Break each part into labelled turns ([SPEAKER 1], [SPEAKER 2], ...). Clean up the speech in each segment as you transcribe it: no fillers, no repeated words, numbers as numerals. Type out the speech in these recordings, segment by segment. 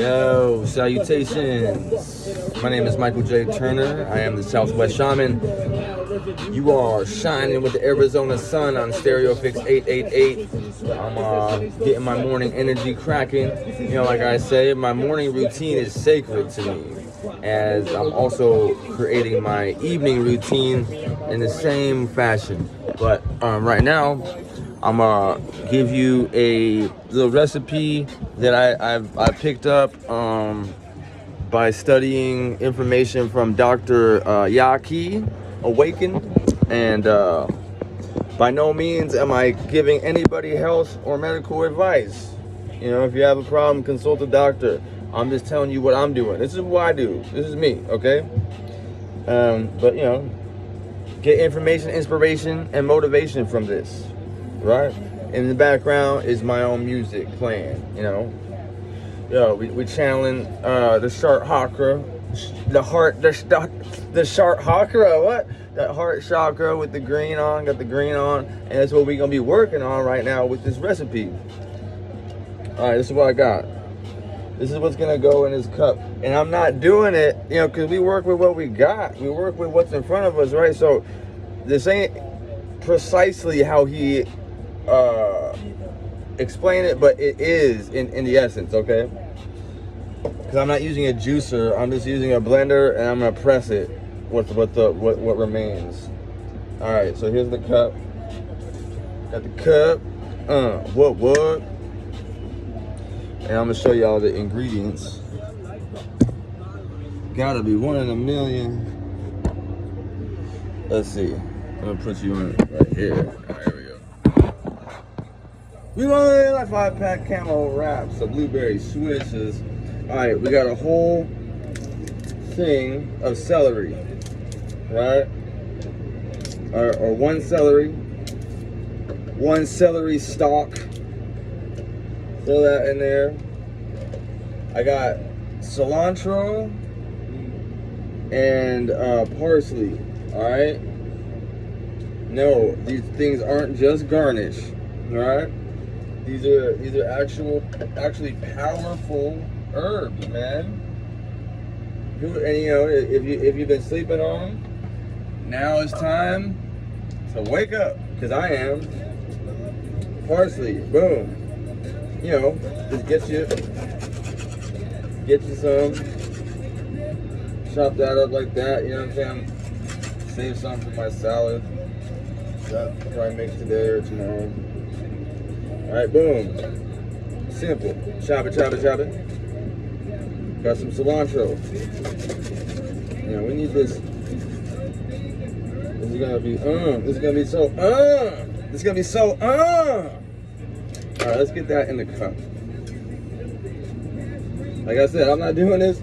[SPEAKER 1] Yo, salutations. My name is Michael J. Turner. I am the Southwest Shaman. You are shining with the Arizona sun on Stereo Fix 888. I'm getting my morning energy cracking. You know, like I say, my morning routine is sacred to me, as I'm also creating my evening routine in the same fashion. But right now, I'm gonna give you a little recipe that I picked up by studying information from Dr. Yaki Awaken, and by no means am I giving anybody health or medical advice. You know, if you have a problem, consult a doctor. I'm just telling you what I'm doing. This is what I do. This is me, okay? But you know, get information, inspiration, and motivation from this. Right? In the background is my own music playing, you know. Yo, we channeling the Shart Chakra, the Shart Chakra, what? That heart chakra with the green on, got the green on, and that's what we're gonna be working on right now with this recipe. Alright, this is what I got. This is what's gonna go in this cup. And I'm not doing it, you know, because we work with what we got. We work with what's in front of us, right? So this ain't precisely how he explain it, but it is in the essence, okay? Because I'm not using a juicer, I'm just using a blender, and I'm gonna press it what remains. All right, so here's the cup. Got the cup. What? And I'm gonna show y'all the ingredients. Gotta be one in a million. Let's see. I'm gonna put you in right here. All right, here we go. We want like 5-pack camo wraps, the blueberry swishes. All right, we got a whole thing of celery, right? Or one celery stalk. Throw that in there. I got cilantro and parsley. All right. No, these things aren't just garnish. All right. These are actually powerful herbs, man. And you know, if you've been sleeping on them, now it's time to wake up, because I am. Parsley, boom. You know, just get you some. Chop that up like that. You know what I'm saying? Save some for my salad. That I'll probably make today or tomorrow. All right, boom. Simple. Chop it. Got some cilantro. You know, we need this. This is gonna be This is gonna be so This is gonna be so All right, let's get that in the cup. Like I said, I'm not doing this.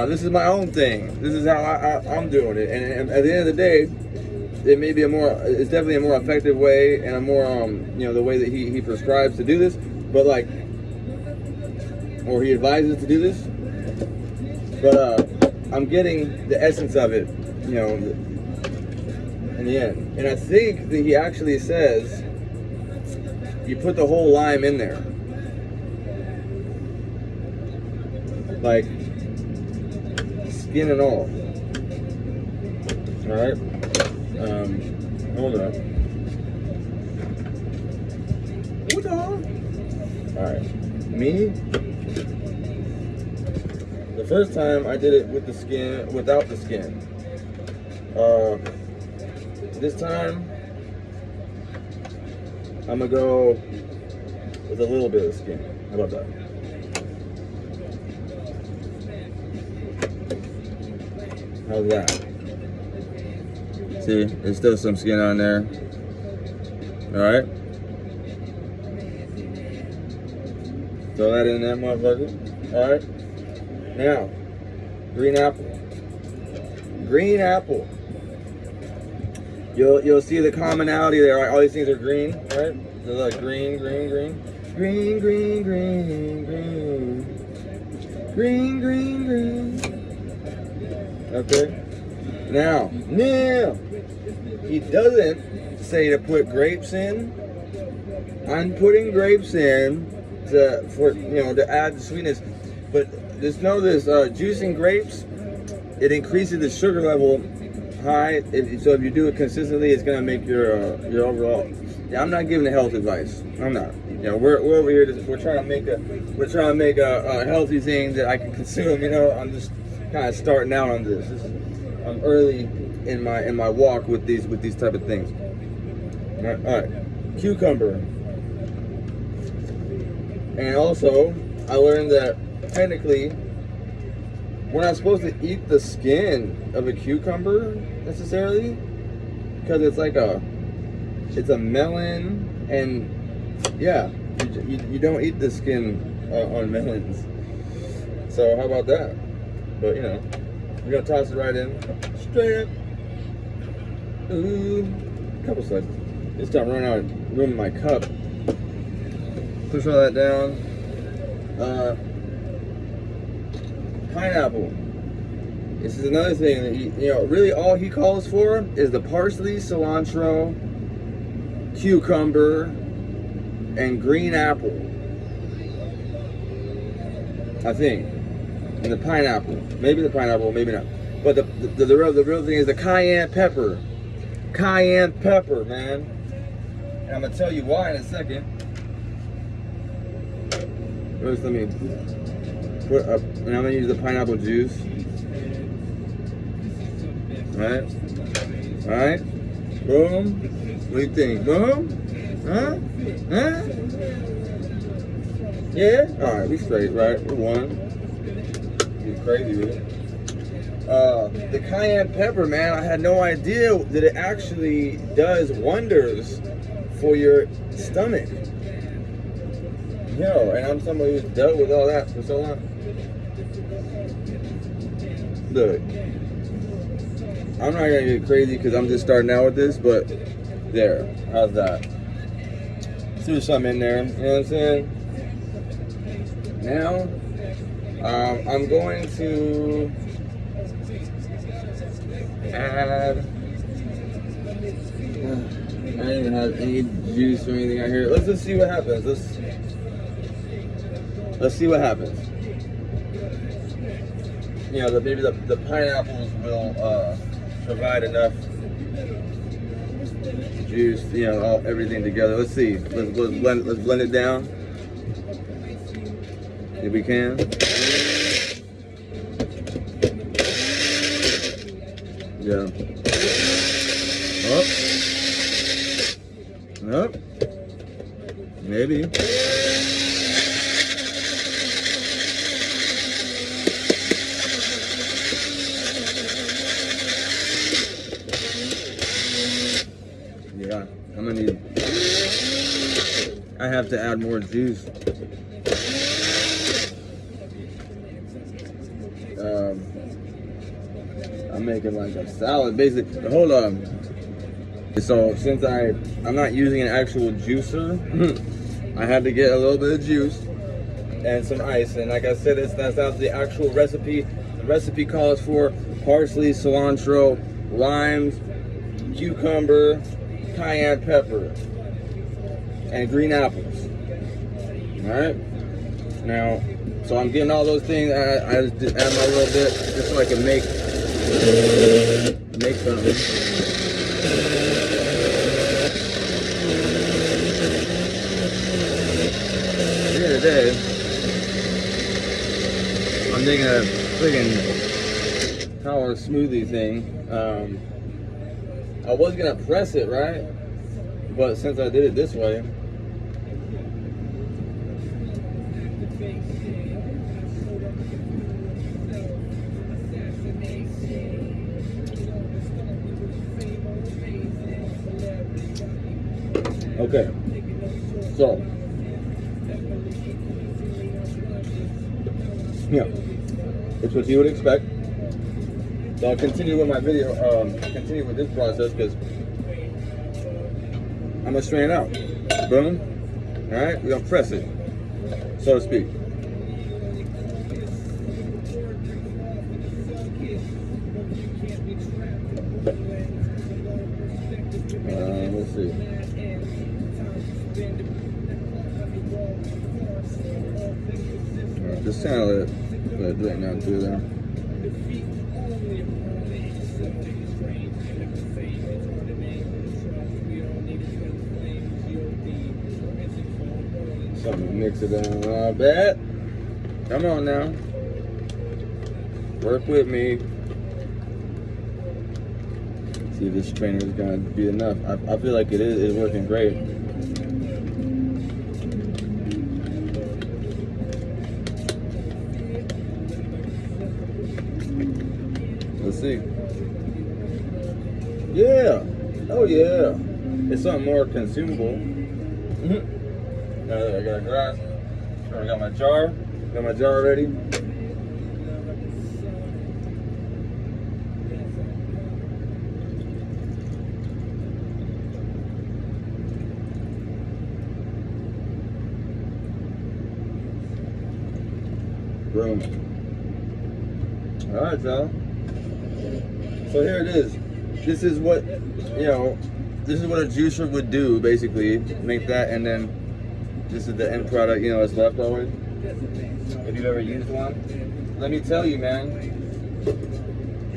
[SPEAKER 1] This is my own thing. This is how I'm doing it. And at the end of the day, it may be it's definitely a more effective way, and a more, you know, the way that he prescribes to do this, but like, or he advises to do this, but I'm getting the essence of it, you know, in the end. And I think that he actually says, you put the whole lime in there. Like, skin and all. All right. Hold up. Alright. Me? The first time I did it with the skin, without the skin. This time, I'm gonna go with a little bit of skin. How about that? How's that? See, there's still some skin on there. Alright. Throw that in that motherfucker. Alright. Now, green apple. Green apple. You'll see the commonality there, right? All these things are green, right? They're like green. Green. Okay. Now, he doesn't say to put grapes in. I'm putting grapes in to add the sweetness, but just know this, juicing grapes, it increases the sugar level high. So if you do it consistently, it's gonna make your overall. Yeah, I'm not giving the health advice. I'm not. You know, we're over here. We're trying to make a healthy thing that I can consume. You know, I'm just kind of starting out on this. I'm early in my walk with these type of things. All right. Cucumber. And also, I learned that technically, we're not supposed to eat the skin of a cucumber necessarily, because it's a melon, and yeah, you don't eat the skin on melons. So how about that? But you know, we're gonna toss it right in, straight up. Ooh, couple seconds. This time running out of room in my cup. Push all that down. Pineapple. This is another thing that you know, really all he calls for is the parsley, cilantro, cucumber, and green apple. I think. And the pineapple. Maybe the pineapple, maybe not. But the real thing is the cayenne pepper. Cayenne pepper, man. And I'm gonna tell you why in a second. First, let me put up, and I'm gonna use the pineapple juice. Alright? Alright? Boom. What do you think? Boom? Huh? Huh? Yeah? Alright, we straight, right? We're one. You're crazy with it. The cayenne pepper, man, I had no idea that it actually does wonders for your stomach. Yo, and I'm somebody who's dealt with all that for so long. Look, I'm not gonna get crazy because I'm just starting out with this, but there, how's that? Threw something in there, you know what I'm saying? Now, I'm going to add. I don't even have any juice or anything out here. Let's just see what happens. Let's see what happens. You know, maybe the pineapples will provide enough juice. You know, everything together. Let's see. Let's blend it down if we can. Yeah. Oh. Nope. Maybe. Yeah, I'm gonna need. I have to add more juice. I'm making like a salad, basically. Hold on. So since I'm not using an actual juicer, I had to get a little bit of juice and some ice. And like I said, that's not the actual recipe. The recipe calls for parsley, cilantro, limes, cucumber, cayenne pepper, and green apples. All right. Now, so I'm getting all those things. I just add my little bit just so I can make something. Today, I'm making a friggin' power smoothie thing. I was gonna press it, right? But since I did it this way, okay. So. Yeah, it's what you would expect. So I'll continue with my video, continue with this process because I'm gonna strain it out. Boom. All right, we're gonna press it, so to speak. Let's see. Just handle it. Go ahead, do it now too there. Something to mix it down a little bit. Come on now. Work with me. See if this trainer is gonna be enough. I feel like it is. It's working great. Let's see. Yeah. Oh yeah. It's something more consumable. I got a glass. I got my jar. Got my jar ready. Boom. All right, y'all. So here it is. This is what, this is what a juicer would do, basically. Make that, and then this is the end product, it's left always. If you've ever used one. Let me tell you, man.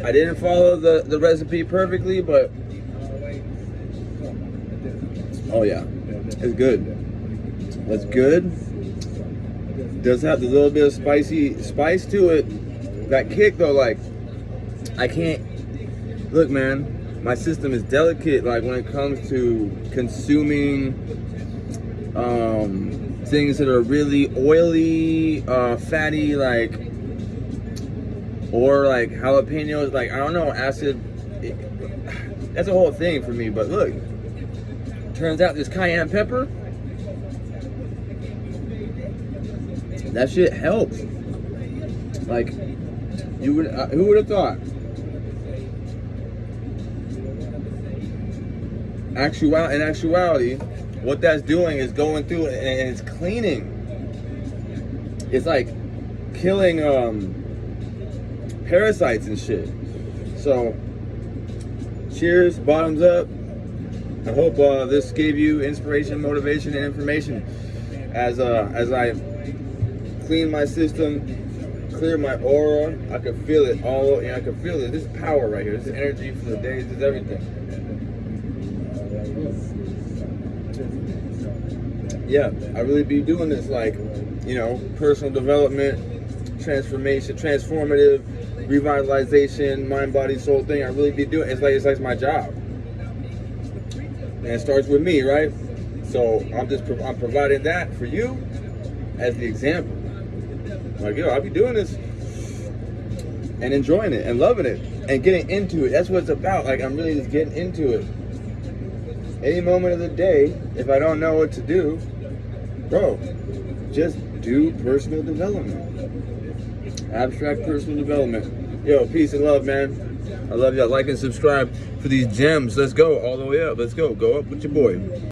[SPEAKER 1] I didn't follow the recipe perfectly, but oh yeah, it's good. It's good. Does have a little bit of spice to it. That kick though, like, I can't, look man, my system is delicate, like when it comes to consuming things that are really oily, fatty, like, or like jalapenos, like, I don't know, acid, that's a whole thing for me. But look, turns out this cayenne pepper, that shit helps. Like, who would have thought? In actuality, what that's doing is going through and it's cleaning. It's like killing parasites and shit. So, cheers, bottoms up. I hope this gave you inspiration, motivation, and information as I clean my system, clear my aura. I can feel it all. I can feel it. This is power right here. This is energy for the days. This is everything. Yeah, I really be doing this, like, personal development, transformation, transformative, revitalization, mind, body, soul thing. I really be doing it's like my job, and it starts with me, right? So I'm providing that for you as the example. Like, I'll be doing this and enjoying it and loving it and getting into it. That's what it's about. Like, I'm really just getting into it. Any moment of the day, if I don't know what to do, bro, just do personal development. Abstract personal development. Yo, peace and love, man. I love y'all. Like and subscribe for these gems. Let's go all the way up. Let's go. Go up with your boy.